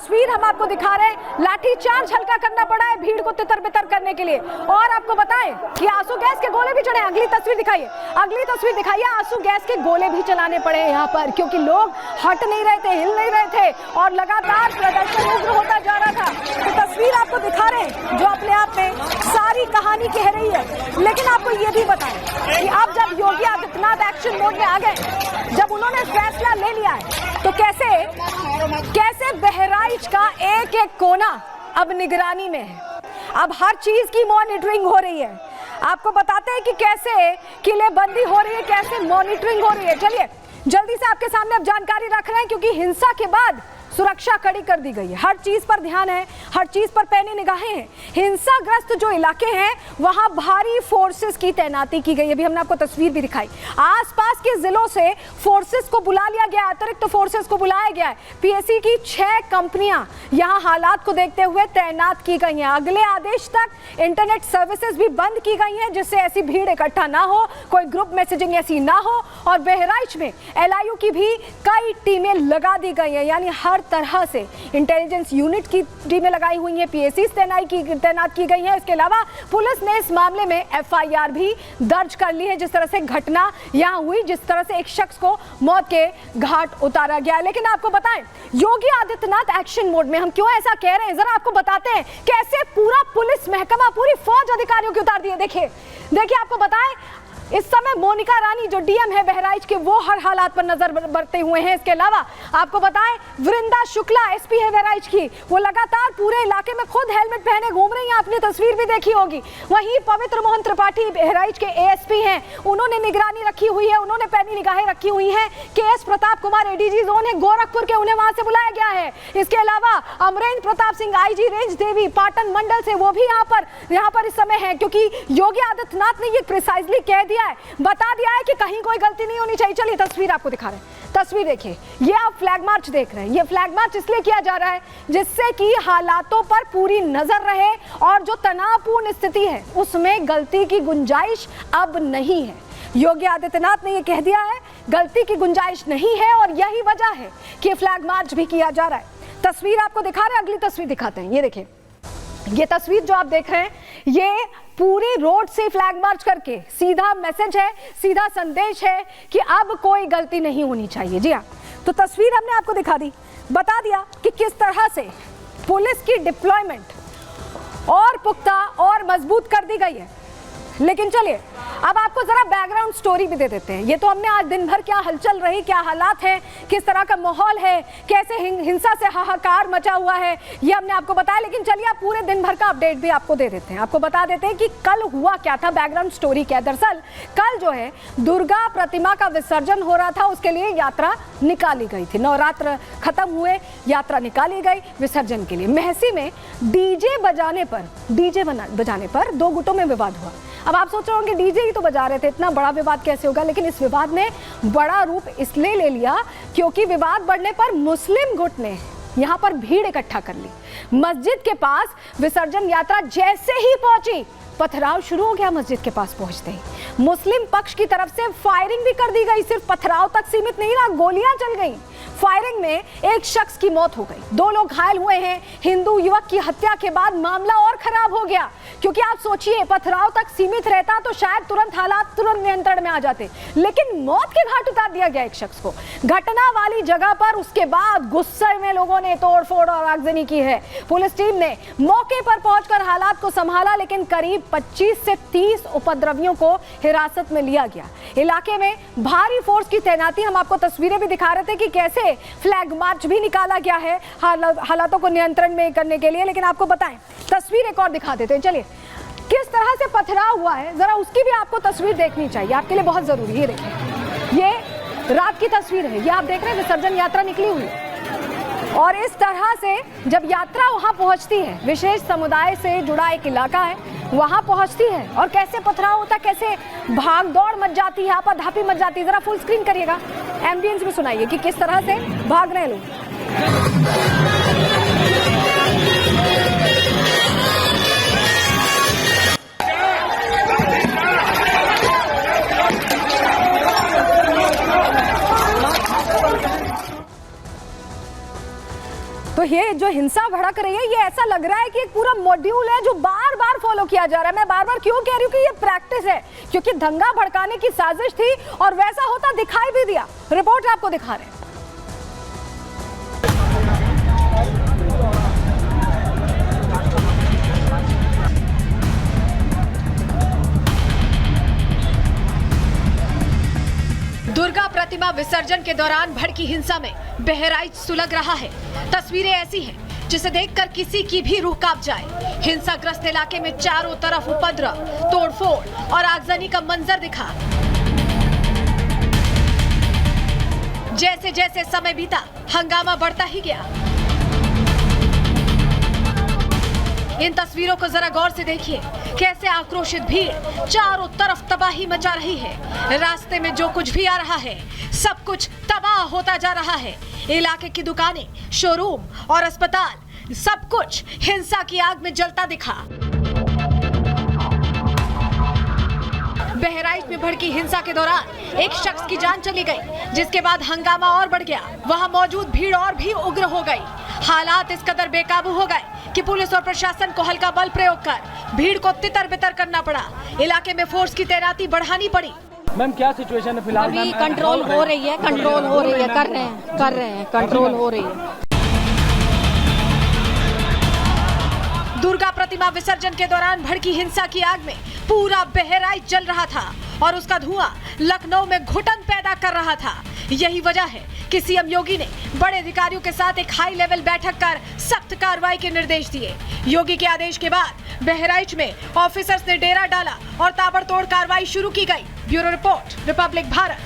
तस्वीर हम आपको दिखा रहे हैं। लाठीचार्ज हल्का करना पड़ा है भीड़ को तितर बितर करने के लिए। और आपको बताएं कि आंसू गैस के गोले भी चढ़े। अगली तस्वीर दिखाइए, अगली तस्वीर दिखाइए। आंसू गैस के गोले भी चलाने पड़े यहाँ पर, क्योंकि लोग हट नहीं रहे थे, हिल नहीं रहे थे और लगातार प्रदर्शन उग्र होता जा रहा था। तो तस्वीर आपको दिखा रहे हैं जो अपने आप में सारी कहानी कह रही है। लेकिन आपको ये भी बताएं कि अब जब योगी आदित्यनाथ एक्शन मोड में आ गए, जब उन्होंने फैसला ले लिया है, तो कैसे बहराइच का एक एक कोना अब निगरानी में है। अब हर चीज की मॉनिटरिंग हो रही है। आपको बताते हैं कि कैसे किलेबंदी हो रही है, कैसे मॉनिटरिंग हो रही है। चलिए जल्दी से आपके सामने अब जानकारी रख रहे हैं, क्योंकि हिंसा के बाद सुरक्षा कड़ी कर दी गई है। हर चीज पर ध्यान है, हर चीज पर पैनी निगाहें हैं। हिंसाग्रस्त जो इलाके हैं वहां भारी फोर्सेस की तैनाती की गई है। अभी हमने आपको तस्वीर भी दिखाई। आसपास के जिलों से फोर्सेस को बुला लिया गया, अतिरिक्त फोर्सेस को बुलाया गया है। पीएसी की 6 कंपनियां यहां हालात को देखते हुए तैनात की गई हैं। अगले आदेश तक इंटरनेट सर्विसेज भी बंद की गई हैं, जिससे ऐसी भीड़ इकट्ठा ना हो, कोई ग्रुप मैसेजिंग ऐसी ना हो। और बहराइच में एलआईयू की भी कई टीमें लगा दी गई हैं, यानी हर तरह से इंटेलिजेंस यूनिट की टीमें लगाई हुई हैं, पीएसी तैनात की गई हैं। इसके अलावा पुलिस ने इस मामले में एफआईआर भी दर्ज कर ली है, जिस तरह से घटना यहां हुई, जिस तरह से एक शख्स को मौत के घाट उतारा गया। लेकिन आपको बताएं, योगी आदित्यनाथ एक्शन मोड में, हम क्यों ऐसा कह रहे हैं जरा आपको बताते हैं। कैसे पूरा पुलिस महकमा, पूरी फौज अधिकारियों की उतार दी है। देखिए आपको बताएं, इस समय मोनिका रानी जो डीएम है बहराइच के, वो हर हालात पर नजर बरते हुए हैं। इसके अलावा आपको बताएं, वृंदा शुक्ला एसपी है बहराइच की, वो लगातार पूरे इलाके में खुद हेलमेट पहने घूम रही हैं। आपने तस्वीर भी देखी होगी। वहीं पवित्र मोहन त्रिपाठी बहराइच के एएसपी हैं, उन्होंने निगरानी रखी हुई है, उन्होंने पैनी निगाहें रखी हुई हैं। KS Pratap Kumar ADG zone है गोरखपुर के, उन्हें वहां से बुलाया गया है। इसके अलावा अमरेंद्र प्रताप सिंह आईजी रेंज देवी पाटन मंडल से, वो भी यहाँ पर इस समय है, क्योंकि योगी आदित्यनाथ ने ये प्रिसाइजली कह दिया है, बता दिया है कि कहीं कोई गलती नहीं होनी चाहिए। चलिए तस्वीर आपको दिखा रहे हैं। तस्वीर देखिए, ये आप फ्लैग मार्च देख रहे हैं। ये फ्लैग मार्च इसलिए किया जा रहा है जिससे कि हालातों पर पूरी नजर रहे और जो तनावपूर्ण स्थिति है उसमें गलती की गुंजाइश अब नहीं है। योगी आदित्यनाथ ने ये कह दिया है, गलती की गुंजाइश नहीं है, और यही वजह है कि फ्लैग मार्च भी किया जा रहा है। तस्वीर आपको दिखा रहे हैं, अगली तस्वीर दिखाते हैं। ये देखिए, ये तस्वीर जो आप देख रहे हैं, ये पूरे रोड से फ्लैग मार्च करके सीधा मैसेज है, सीधा संदेश है कि अब कोई गलती नहीं होनी चाहिए। जी हाँ, तो तस्वीर हमने आपको दिखा दी, बता दिया कि किस तरह से पुलिस की डिप्लॉयमेंट और पुख्ता और मजबूत कर दी गई है। लेकिन चलिए अब आपको जरा बैकग्राउंड स्टोरी भी दे देते हैं। ये तो हमने आज दिन भर क्या हलचल रही, क्या हालात हैं, किस तरह का माहौल है, कैसे हिंसा से हाहाकार मचा हुआ है, ये हमने आपको बताया। लेकिन चलिए आप पूरे दिन भर का अपडेट भी आपको दे देते हैं। आपको बता देते हैं कि कल हुआ क्या था, बैकग्राउंड स्टोरी क्या है। दरअसल कल जो है दुर्गा प्रतिमा का विसर्जन हो रहा था, उसके लिए यात्रा निकाली गई थी। नवरात्र खत्म हुए, यात्रा निकाली गई विसर्जन के लिए। महसी में डीजे बजाने पर 2 गुटों में विवाद हुआ। अब आप सोच रहे होंगे डीजे ही तो बजा रहे थे, इतना बड़ा विवाद कैसे होगा। लेकिन इस विवाद ने बड़ा रूप इसलिए ले लिया क्योंकि विवाद बढ़ने पर मुस्लिम गुट ने यहाँ पर भीड़ इकट्ठा कर ली। मस्जिद के पास विसर्जन यात्रा जैसे ही पहुंची, पथराव शुरू हो गया। मस्जिद के पास पहुंचते ही मुस्लिम पक्ष की तरफ से फायरिंग भी कर दी गई। सिर्फ पथराव तक सीमित नहीं रहा, गोलियां चल गई। फायरिंग में एक शख्स की मौत हो गई, 2 लोग घायल हुए हैं। हिंदू युवक की हत्या के बाद मामला और खराब हो गया, क्योंकि आप सोचिए पथराव तक सीमित रहता तो शायद हालात तुरंत नियंत्रण में आ जाते। लेकिन मौत के घाट उतार दिया गया एक शख्स को घटना वाली जगह पर। उसके बाद गुस्से में लोगों ने तोड़फोड़ और आगजनी की है। पुलिस टीम ने मौके पर पहुंचकर हालात को संभाला, लेकिन करीब 25 से 30 उपद्रवियों को हिरासत में लिया गया। इलाके में भारी फोर्स की तैनाती, हम आपको तस्वीरें भी दिखा रहे थे कि कैसे फ्लैग मार्च भी निकाला गया है हालातों को नियंत्रण में करने के लिए। लेकिन आपको बताएं, तस्वीर एक और दिखा देते हैं। चलिए, किस तरह से पथराव हुआ है जरा उसकी भी आपको तस्वीर देखनी चाहिए, आपके लिए बहुत जरूरी है। ये देखिए, ये रात की तस्वीर है। ये आप देख रहे हैं विसर्जन यात्रा निकली हुई और इस तरह से जब यात्रा वहां पहुंचती है, विशेष समुदाय से जुड़ा एक इलाका है, वहां पहुंचती है और कैसे पथराव होता है, कैसे भाग दौड़ मच जाती है, आपाधापी मच जाती है। जरा फुल स्क्रीन करिएगा, एम्बियंस भी सुनाइए कि किस तरह से भाग रहे हैं लोग। तो ये जो जो हिंसा भड़क रही है ये ऐसा लग रहा है कि एक पूरा मॉड्यूल है जो बार बार फॉलो किया जा रहा है। मैं बार बार क्यों कह रही हूँ कि ये प्रैक्टिस है, क्योंकि दंगा भड़काने की साजिश थी और वैसा होता दिखाई भी दिया। रिपोर्ट आपको दिखा रहे हैं। दुर्गा प्रतिमा विसर्जन के दौरान भड़की हिंसा में बहराइच सुलग रहा है। तस्वीरें ऐसी हैं जिसे देखकर किसी की भी रूह कांप जाए। हिंसाग्रस्त इलाके में चारों तरफ उपद्रव, तोड़फोड़ और आगजनी का मंजर दिखा। जैसे जैसे समय बीता हंगामा बढ़ता ही गया। इन तस्वीरों को जरा गौर से देखिए, कैसे आक्रोशित भीड़ चारों तरफ तबाही मचा रही है। रास्ते में जो कुछ भी आ रहा है सब कुछ तबाह होता जा रहा है। इलाके की दुकानें, शोरूम और अस्पताल सब कुछ हिंसा की आग में जलता दिखा। बहराइच में भड़की हिंसा के दौरान एक शख्स की जान चली गई, जिसके बाद हंगामा और बढ़ गया। वहां मौजूद भीड़ और भी उग्र हो गई। हालात इस कदर बेकाबू हो गए कि पुलिस और प्रशासन को हल्का बल प्रयोग कर भीड़ को तितर बितर करना पड़ा। इलाके में फोर्स की तैनाती बढ़ानी पड़ी। मैम क्या सिचुएशन है फिलहाल? अभी कंट्रोल हो रही है, कर रहे हैं, कंट्रोल हो रही है। दुर्गा प्रतिमा विसर्जन के दौरान भड़की हिंसा की आग में पूरा बहराइच जल रहा था और उसका धुआं लखनऊ में घुटन पैदा कर रहा था। यही वजह है कि सीएम योगी ने बड़े अधिकारियों के साथ एक हाई लेवल बैठक कर सख्त कार्रवाई के निर्देश दिए। योगी के आदेश के बाद बहराइच में ऑफिसर्स ने डेरा डाला और ताबड़तोड़ कार्रवाई शुरू की गई। Bureau report, Republic Bharat.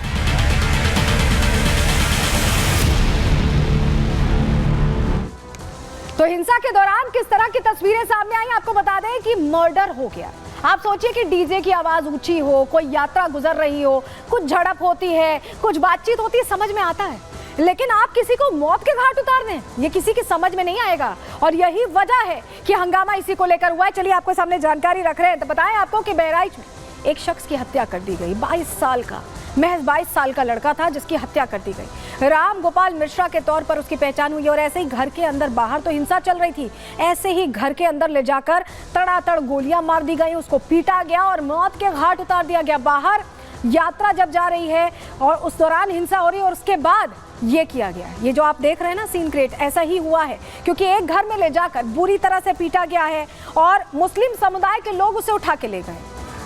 तो हिंसा के दौरान किस तरह की तस्वीरें सामने आई, आपको बता दें कि मर्डर हो गया। आप सोचिए कि डीजे की आवाज ऊंची हो, कोई यात्रा गुजर रही हो, कुछ झड़प होती है, कुछ बातचीत होती है, समझ में आता है, लेकिन आप किसी को मौत के घाट उतार दें, ये किसी की समझ में नहीं आएगा। और यही वजह है कि हंगामा इसी को लेकर हुआ है। चलिए आपको सामने जानकारी रख रहे हैं। तो बताएं आपको कि बहराइच में एक शख्स की हत्या कर दी गई। 22 साल का, महज 22 साल का लड़का था जिसकी हत्या कर दी गई। राम गोपाल मिश्रा के तौर पर उसकी पहचान हुई और ऐसे ही घर के अंदर, बाहर तो हिंसा चल रही थी, ऐसे ही घर के अंदर ले जाकर तड़ातड़ गोलियां मार दी गई, उसको पीटा गया और मौत के घाट उतार दिया गया। बाहर यात्रा जब जा रही है और उस दौरान हिंसा हो रही है और उसके बाद ये किया गया है। ये जो आप देख रहे हैं ना सीन क्रिएट, ऐसा ही हुआ है क्योंकि एक घर में ले जाकर बुरी तरह से पीटा गया है और मुस्लिम समुदाय के लोग उसे उठा के ले गए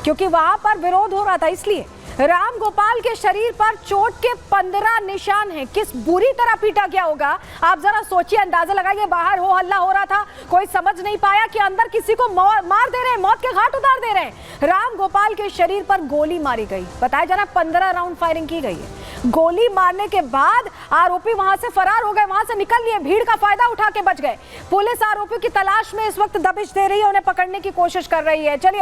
क्योंकि वहां पर विरोध हो रहा था। इसलिए राम गोपाल के शरीर पर चोट के 15 निशान हैं। किस बुरी तरह पीटा गया होगा आप जरा सोचिए, अंदाजा लगाइए। बाहर हो हल्ला हो रहा था, कोई समझ नहीं पाया कि अंदर किसी को मार दे रहे हैं, मौत के घाट उतार दे रहे हैं। राम गोपाल के शरीर पर गोली मारी गई, बताया जा रहा 15 राउंड फायरिंग की गई है। गोली मारने के बाद आरोपी वहां से फरार हो गए, वहां से निकल लिए, भीड़ का फायदा उठा के बच गए। पुलिस आरोपियों की तलाश में इस वक्त दबिश दे रही है, उन्हें पकड़ने की कोशिश कर रही है। चलिए